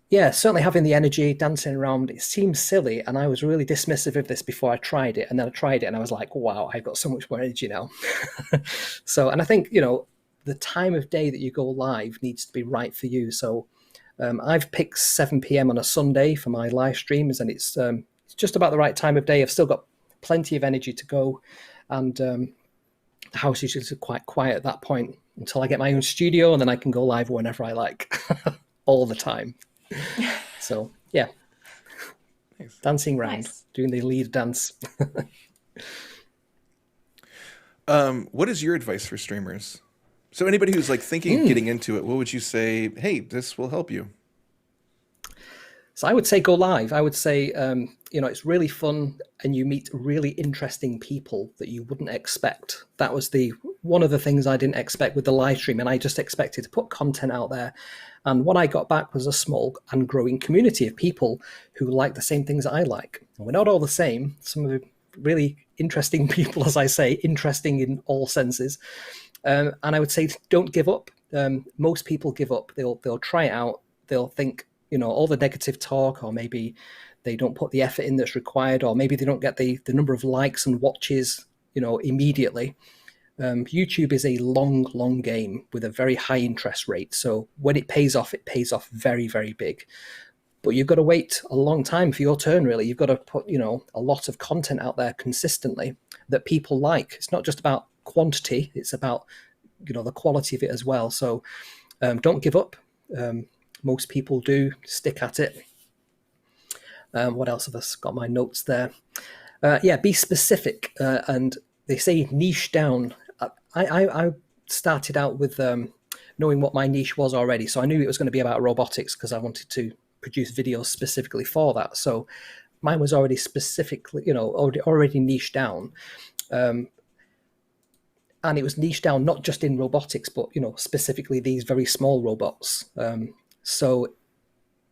yeah, certainly having the energy, dancing around, it seems silly. And I was really dismissive of this before I tried it. And then I tried it and I was like, wow, I've got so much more energy now. So, and I think, the time of day that you go live needs to be right for you. So I've picked 7 p.m. on a Sunday for my live streams, and it's just about the right time of day. I've still got plenty of energy to go. And the house is usually quite quiet at that point until I get my own studio, and then I can go live whenever I like, all the time. So, yeah. Nice. Dancing around, doing the lead dance. What is your advice for streamers? So anybody who's like thinking of getting into it, what would you say, hey, this will help you? So I would say go live. I would say, it's really fun and you meet really interesting people that you wouldn't expect. That was one of the things I didn't expect with the live stream, and I just expected to put content out there. And what I got back was a small and growing community of people who like the same things that I like. And we're not all the same. Some of the really interesting people, as I say, interesting in all senses. And I would say don't give up. Most people give up. They'll try it out. They'll think, all the negative talk, or maybe they don't put the effort in that's required, or maybe they don't get the number of likes and watches, immediately. YouTube is a long game with a very high interest rate. So when it pays off very, very big. But you've got to wait a long time for your turn, really. You've got to put, a lot of content out there consistently that people like. It's not just about quantity, it's about, the quality of it as well. So don't give up. Most people do stick at it. What else have I got my notes there? Be specific. And they say niche down. I started out with knowing what my niche was already. So I knew it was going to be about robotics because I wanted to produce videos specifically for that. So mine was already specifically, already niche down. And it was niche down not just in robotics, but, specifically these very small robots. So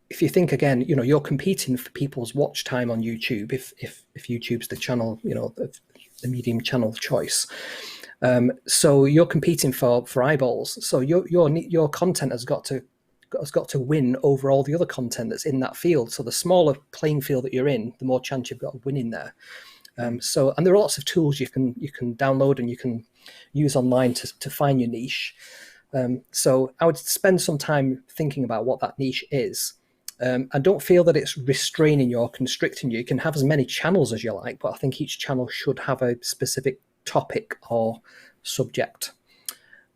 if you think again, you're competing for people's watch time on YouTube, if YouTube's the channel, the medium channel of choice. So you're competing for eyeballs. So your content has got to win over all the other content that's in that field. So the smaller playing field that you're in, the more chance you've got of winning there. And there are lots of tools you can download and you can use online to find your niche. So I would spend some time thinking about what that niche is. And don't feel that it's restraining you or constricting you. You can have as many channels as you like, but I think each channel should have a specific topic or subject.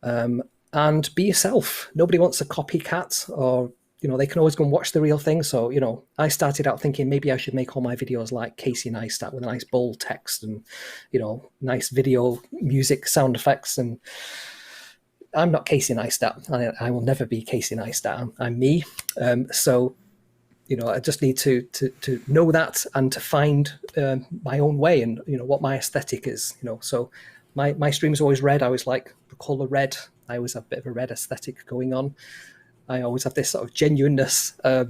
And be yourself. Nobody wants a copycat, or they can always go and watch the real thing. So I started out thinking maybe I should make all my videos like Casey Neistat with a nice bold text and nice video, music, sound effects. And I'm not Casey Neistat. I will never be Casey Neistat. I'm me. So I just need to know that and to find my own way and what my aesthetic is. So my streams are always red. I always like the color red. I always have a bit of a red aesthetic going on. I always have this sort of genuineness. I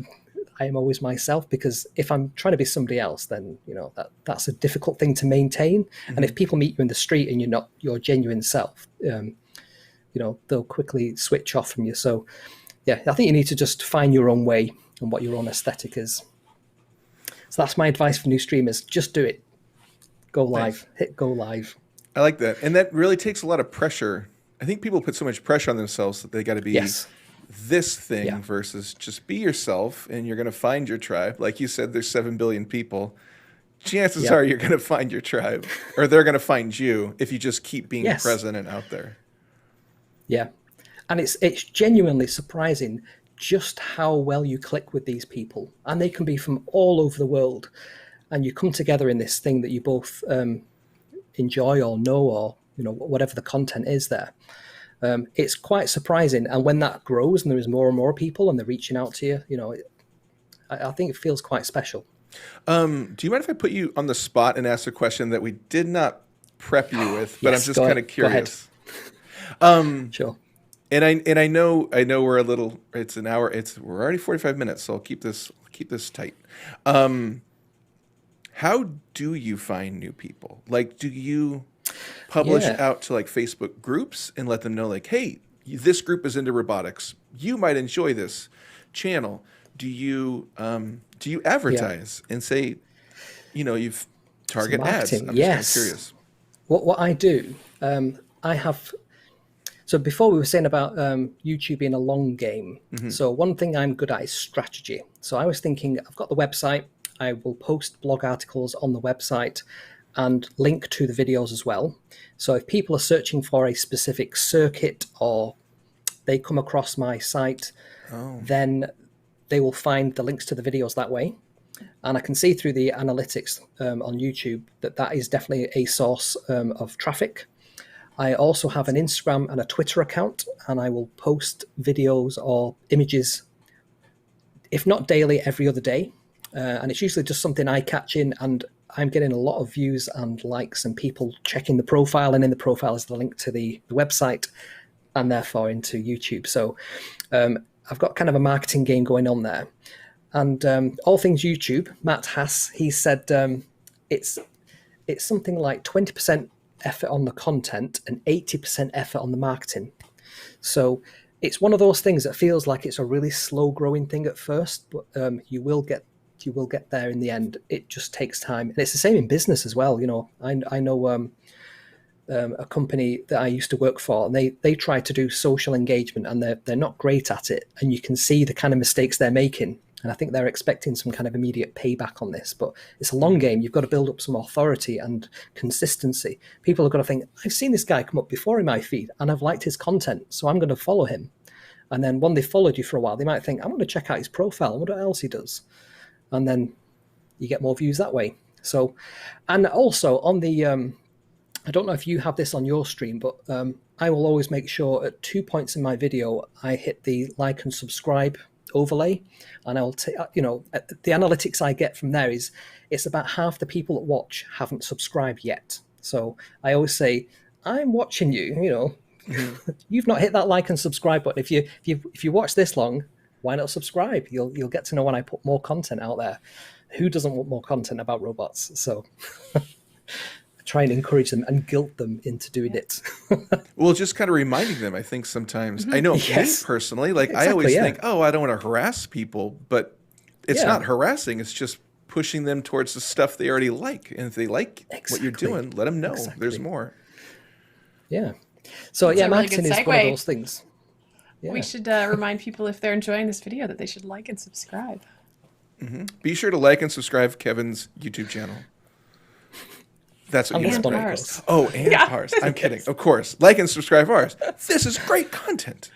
am always myself, because if I'm trying to be somebody else, then that's a difficult thing to maintain. Mm-hmm. And if people meet you in the street and you're not your genuine self, they'll quickly switch off from you. So yeah, I think you need to just find your own way and what your own aesthetic is. So that's my advice for new streamers. Just do it. Go live. Nice. Hit go live. I like that. And that really takes a lot of pressure. I think people put so much pressure on themselves that they got to be this thing versus just be yourself, and you're going to find your tribe. Like you said, there's 7 billion people. Chances are you're going to find your tribe, or they're going to find you if you just keep being present and out there. Yeah. And it's genuinely surprising just how well you click with these people. And they can be from all over the world. And you come together in this thing that you both enjoy or know, or whatever the content is there. It's quite surprising. And when that grows and there is more and more people and they're reaching out to you, I think it feels quite special. Do you mind if I put you on the spot and ask a question that we did not prep you with, but I'm just kind of curious? Sure. And I know we're a little. It's an hour. We're already 45 minutes, so I'll keep this tight. How do you find new people? Like, do you publish out to like Facebook groups and let them know, like, hey, this group is into robotics. You might enjoy this channel. Do you advertise and say, you've target ads? I'm just kind of curious. What I do, I have. So before we were saying about YouTube being a long game. Mm-hmm. So one thing I'm good at is strategy. So I was thinking, I've got the website. I will post blog articles on the website and link to the videos as well. So if people are searching for a specific circuit or they come across my site, then they will find the links to the videos that way. And I can see through the analytics on YouTube that is definitely a source of traffic. I also have an Instagram and a Twitter account, and I will post videos or images if not daily, every other day. And it's usually just something I catch in, and I'm getting a lot of views and likes and people checking the profile, and in the profile is the link to the website and therefore into YouTube. So I've got kind of a marketing game going on there. And all things YouTube, Matt Hass, he said it's something like 20% effort on the content and 80% effort on the marketing. So it's one of those things that feels like it's a really slow growing thing at first, but you will get there in the end. It just takes time, and it's the same in business as well. You know, I know a company that I used to work for, and they try to do social engagement, and they're not great at it, and you can see the kind of mistakes they're making. And I think they're expecting some kind of immediate payback on this, but it's a long game. You've got to build up some authority and consistency. People are going to think, I've seen this guy come up before in my feed and I've liked his content, so I'm going to follow him. And then when they've followed you for a while, they might think, I want to check out his profile. I wonder what else he does. And then you get more views that way. So, and also on the, I don't know if you have this on your stream, but I will always make sure at 2 points in my video, I hit the like and subscribe overlay, and I'll take, you know, the analytics I get from there is it's about half the people that watch haven't subscribed yet. So I always say, I'm watching you, you know, you've not hit that like and subscribe button. If you watch this long, why not subscribe? You'll get to know when I put more content out there. Who doesn't want more content about robots? So try and encourage them and guilt them into doing it. Well, just kind of reminding them, I think sometimes, I know Yes. me personally, like Exactly, I always yeah. think, oh, I don't want to harass people, but it's Yeah. not harassing. It's just pushing them towards the stuff they already like. And if they like what you're Exactly. doing, let them know Exactly. there's more. Yeah. So That's yeah, a really good marketing is one of segue. those things. Yeah. We should remind people if they're enjoying this video that they should like and subscribe. Be sure to like and subscribe Kevin's YouTube channel. That's what And you this meant, one, of right? course. Oh, and Yeah. ours. I'm kidding. Of course. Like and subscribe ours. This is great content.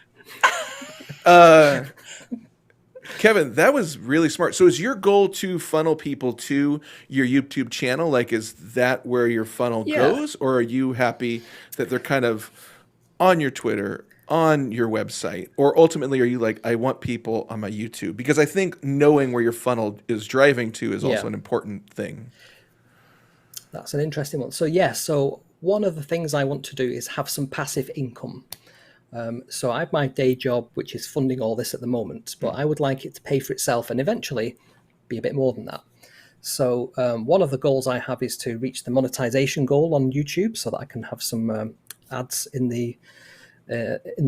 Kevin, that was really smart. So is your goal to funnel people to your YouTube channel? Like, is that where your funnel Yeah. goes? Or are you happy that they're kind of on your Twitter, on your website? Or ultimately, are you like, I want people on my YouTube? Because I think knowing where your funnel is driving to is also Yeah. an important thing. That's an interesting one. So yeah, so one of the things I want to do is have some passive income. So I have my day job, which is funding all this at the moment, but I would like it to pay for itself and eventually be a bit more than that. So one of the goals I have is to reach the monetization goal on YouTube so that I can have some ads in the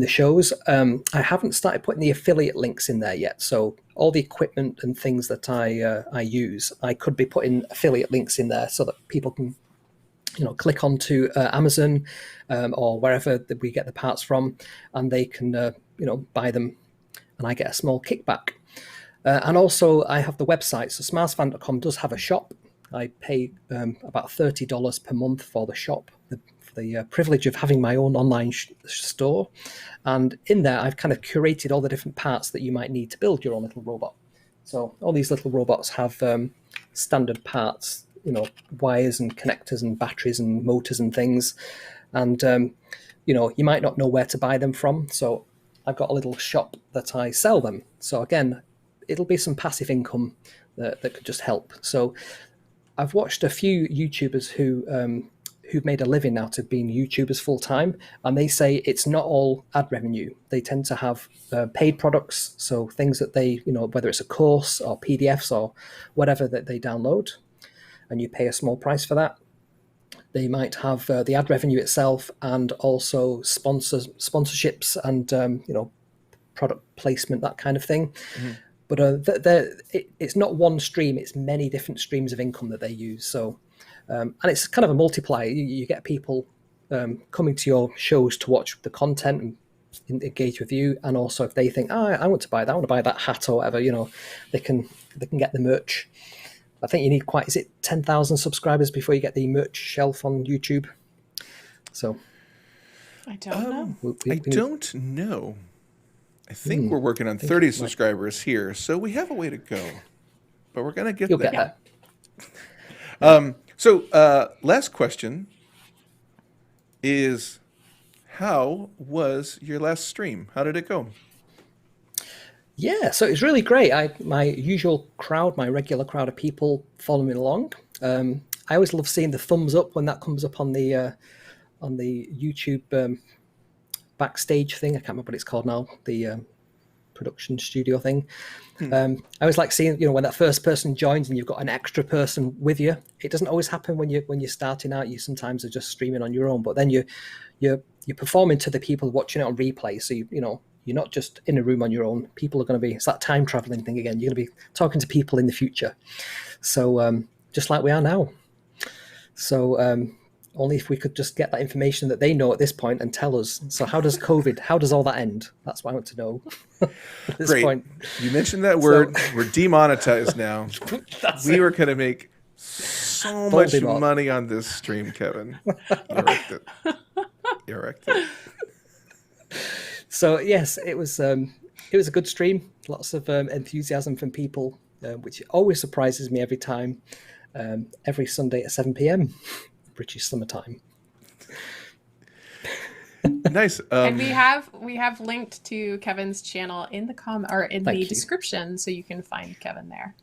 shows. I haven't started putting the affiliate links in there yet. So all the equipment and things that I use, I could be putting affiliate links in there so that people can, you know, click onto Amazon or wherever that we get the parts from, and they can, you know, buy them, and I get a small kickback. And also, I have the website. So smarsfan.com does have a shop. I pay about $30 per month for the shop, for the privilege of having my own online store. And in there, I've kind of curated all the different parts that you might need to build your own little robot. So all these little robots have standard parts, you know, wires and connectors and batteries and motors and things. And, you know, you might not know where to buy them from. So I've got a little shop that I sell them. So again, it'll be some passive income that could just help. So I've watched a few YouTubers who've made a living out of being YouTubers full time, and they say it's not all ad revenue. They tend to have paid products, so things that they, you know, whether it's a course or PDFs or whatever that they download, and you pay a small price for that. They might have the ad revenue itself, and also sponsorships and you know, product placement, that kind of thing. Mm-hmm. But it's not one stream; it's many different streams of income that they use. So, and it's kind of a multiplier. You get people coming to your shows to watch the content and engage with you, and also if they think, oh, I want to buy that, I want to buy that hat or whatever, you know, they can get the merch. I think you need is it 10,000 subscribers before you get the merch shelf on YouTube? So I don't know. I don't know. I think we're working on 30 subscribers here, so we have a way to go. But we're going to get You'll there. get there. So last question is, how was your last stream? How did it go? Yeah, so it's really great. My usual crowd, my regular crowd of people following along. I always love seeing the thumbs up when that comes up on the YouTube backstage thing. I can't remember what it's called now. The production studio thing. I always like seeing, when that first person joins and you've got an extra person with you. It doesn't always happen when you're starting out. You sometimes are just streaming on your own, but then you're performing to the people watching it on replay. So you're not just in a room on your own. People are going to be, it's that time traveling thing again. You're going to be talking to people in the future. So just like we are now. So only if we could just get that information that they know at this point and tell us. So how does all that end? That's what I want to know at this Great. point. You mentioned that word. We're demonetized now. We it. were going to make so much Voldemort. money on this stream, Kevin. You wrecked it. You wrecked it. So yes, it was a good stream. Lots of enthusiasm from people, which always surprises me every time. Every Sunday at 7 p.m. British summertime. Nice. And we have linked to Kevin's channel in the description, so you can find Kevin there.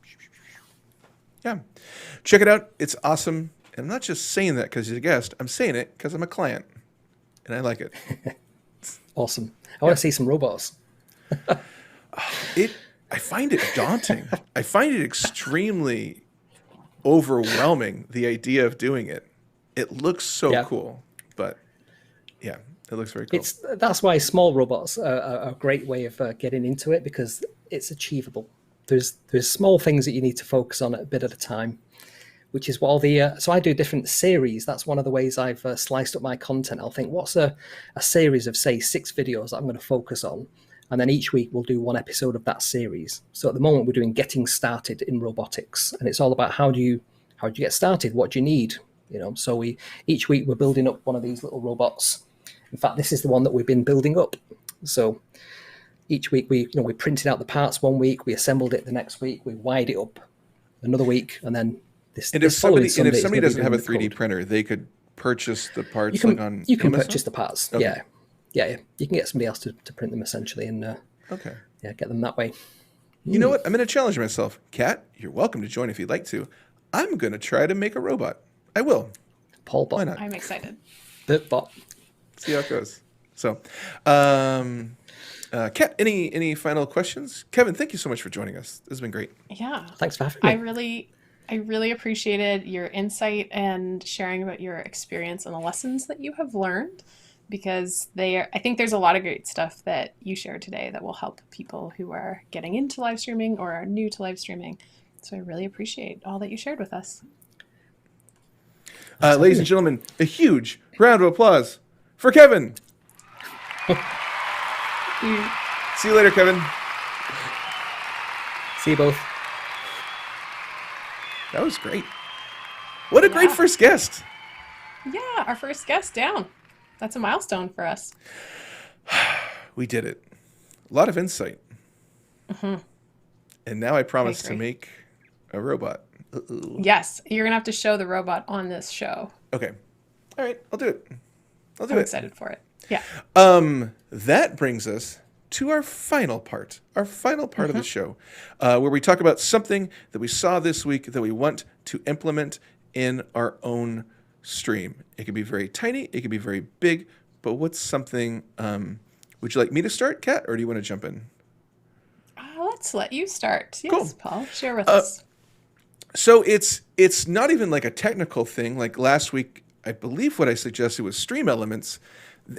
Yeah. Check it out. It's awesome. And I'm not just saying that because you're a guest. I'm saying it because I'm a client. And I like it. Awesome. I want to see some robots. I find it daunting. I find it extremely overwhelming, the idea of doing it. It looks so cool. But yeah, it looks very cool. That's why small robots are a great way of getting into it, because it's achievable. There's small things that you need to focus on a bit at a time, which is what all the so I do different series. That's one of the ways I've sliced up my content. I'll think, what's a series of, say, 6 videos that I'm going to focus on, and then each week we'll do one episode of that series. So at the moment we're doing getting started in robotics, and it's all about how do you get started, what do you need, So each week we're building up one of these little robots. In fact, this is the one that we've been building up. So each week we printed out the parts one week, we assembled it the next week, we wired it up another week, and then if somebody doesn't have a 3D printer, they could purchase the parts you can Amazon? purchase the parts. Okay. Yeah. You can get somebody else to print them essentially, and get them that way. You know what? I'm going to challenge myself. Kat, you're welcome to join if you'd like to. I'm going to try to make a robot. I will. Paul Bot. Why not? I'm excited. The bot. See how it goes. So, Kat, any final questions? Kevin, thank you so much for joining us. This has been great. Yeah. Thanks for having me. I really appreciated your insight and sharing about your experience and the lessons that you have learned, because I think there's a lot of great stuff that you shared today that will help people who are getting into live streaming or are new to live streaming. So I really appreciate all that you shared with us. Ladies and gentlemen, a huge round of applause for Kevin. See you later, Kevin. See you both. That was great. What a great first guest. Yeah, our first guest down. That's a milestone for us. We did it. A lot of insight. Mm-hmm. And now I promise to make a robot. Uh-oh. Yes, you're going to have to show the robot on this show. Okay. All right, I'll do it. I'm excited for it. Yeah. That brings us to our final part of the show, where we talk about something that we saw this week that we want to implement in our own stream. It can be very tiny, it can be very big, but what's something, would you like me to start, Kat, or do you want to jump in? Let's let you start. Yes, cool. Paul, share with us. So it's not even like a technical thing. Like last week, I believe what I suggested was stream elements,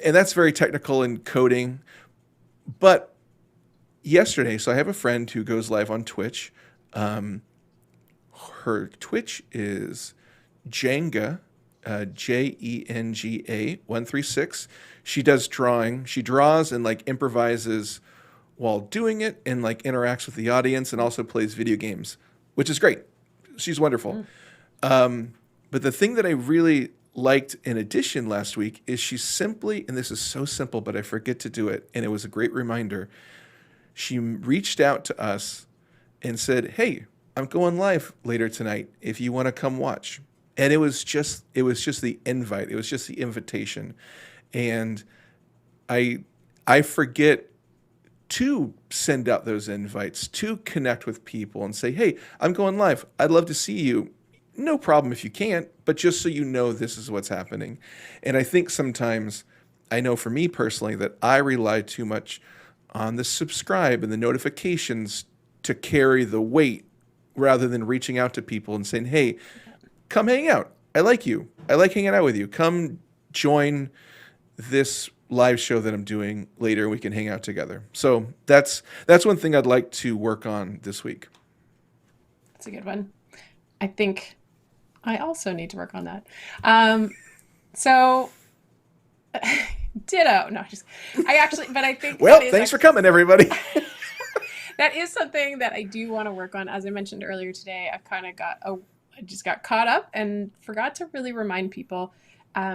and that's very technical in coding. But yesterday, so I have a friend who goes live on Twitch. Her Twitch is Jenga, Jenga 136. She does drawing. She draws and like improvises while doing it, and like interacts with the audience, and also plays video games, which is great. She's wonderful. But the thing that I really liked in addition last week is she simply, and this is so simple, but I forget to do it, and it was a great reminder. She reached out to us and said, "Hey, I'm going live later tonight if you want to come watch." And it was just the invite. It was just the invitation. And I forget to send out those invites, to connect with people and say, hey, I'm going live. I'd love to see you. No problem if you can't, but just so you know this is what's happening. And I think sometimes, I know for me personally, that I rely too much on the subscribe and the notifications to carry the weight rather than reaching out to people and saying, hey, come hang out. I like you. I like hanging out with you. Come join this live show that I'm doing later. We can hang out together. So that's one thing I'd like to work on this week. That's a good one. I think I also need to work on that. So ditto. No, but I think. Well, thanks for coming, everybody. That is something that I do want to work on. As I mentioned earlier today, I just got caught up and forgot to really remind people.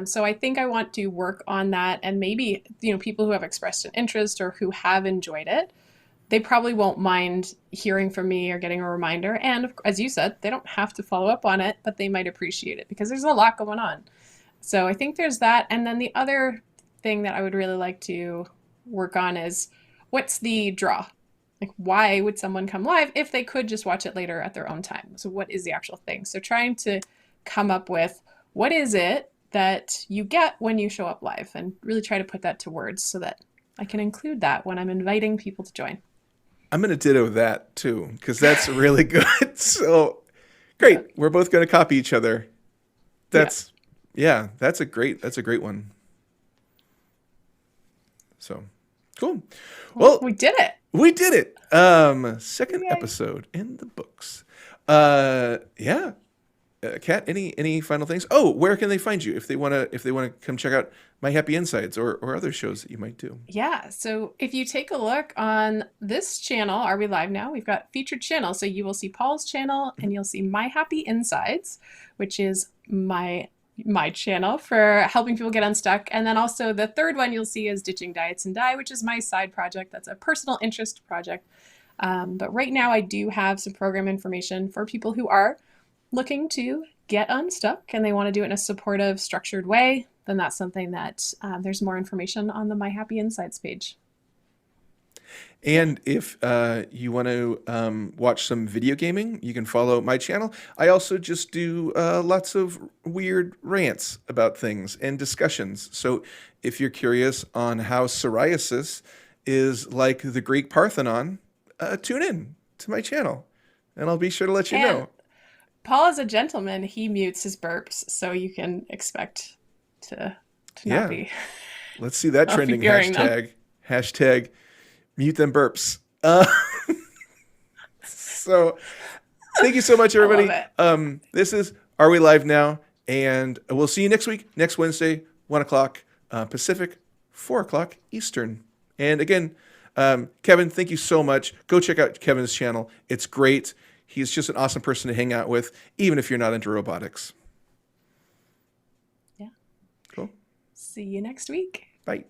So I think I want to work on that, and maybe, people who have expressed an interest or who have enjoyed it, they probably won't mind hearing from me or getting a reminder. And as you said, they don't have to follow up on it, but they might appreciate it because there's a lot going on. So I think there's that. And then the other thing that I would really like to work on is, what's the draw? Like, why would someone come live if they could just watch it later at their own time? So what is the actual thing? So trying to come up with, what is it that you get when you show up live, and really try to put that to words so that I can include that when I'm inviting people to join. I'm going to ditto that too, because that's really good. So great. Yeah. We're both going to copy each other. That's a great one. So cool. Well, we did it. We did it. Second episode in the books. Kat, any final things? Oh, where can they find you if they want to come check out My Happy Insides or other shows that you might do? Yeah. So if you take a look on this channel, Are We Live Now? We've got featured channels. So you will see Paul's channel and you'll see My Happy Insides, which is my channel for helping people get unstuck. And then also the third one you'll see is Ditching Diets and Die, which is my side project. That's a personal interest project. But right now I do have some program information for people who are looking to get unstuck and they want to do it in a supportive, structured way. Then that's something that there's more information on the My Happy Insights page. And if you want to watch some video gaming, you can follow my channel. I also just do lots of weird rants about things and discussions. So if you're curious on how psoriasis is like the Greek Parthenon, tune in to my channel and I'll be sure to let you know. Paul is a gentleman. He mutes his burps, so you can expect to not be. Let's see that trending hashtag. Hashtag mute them burps. So thank you so much, everybody. This is Are We Live Now? And we'll see you next week, next Wednesday, 1 o'clock Pacific, 4 o'clock Eastern. And again, Kevin, thank you so much. Go check out Kevin's channel. It's great. He's just an awesome person to hang out with, even if you're not into robotics. Yeah. Cool. See you next week. Bye.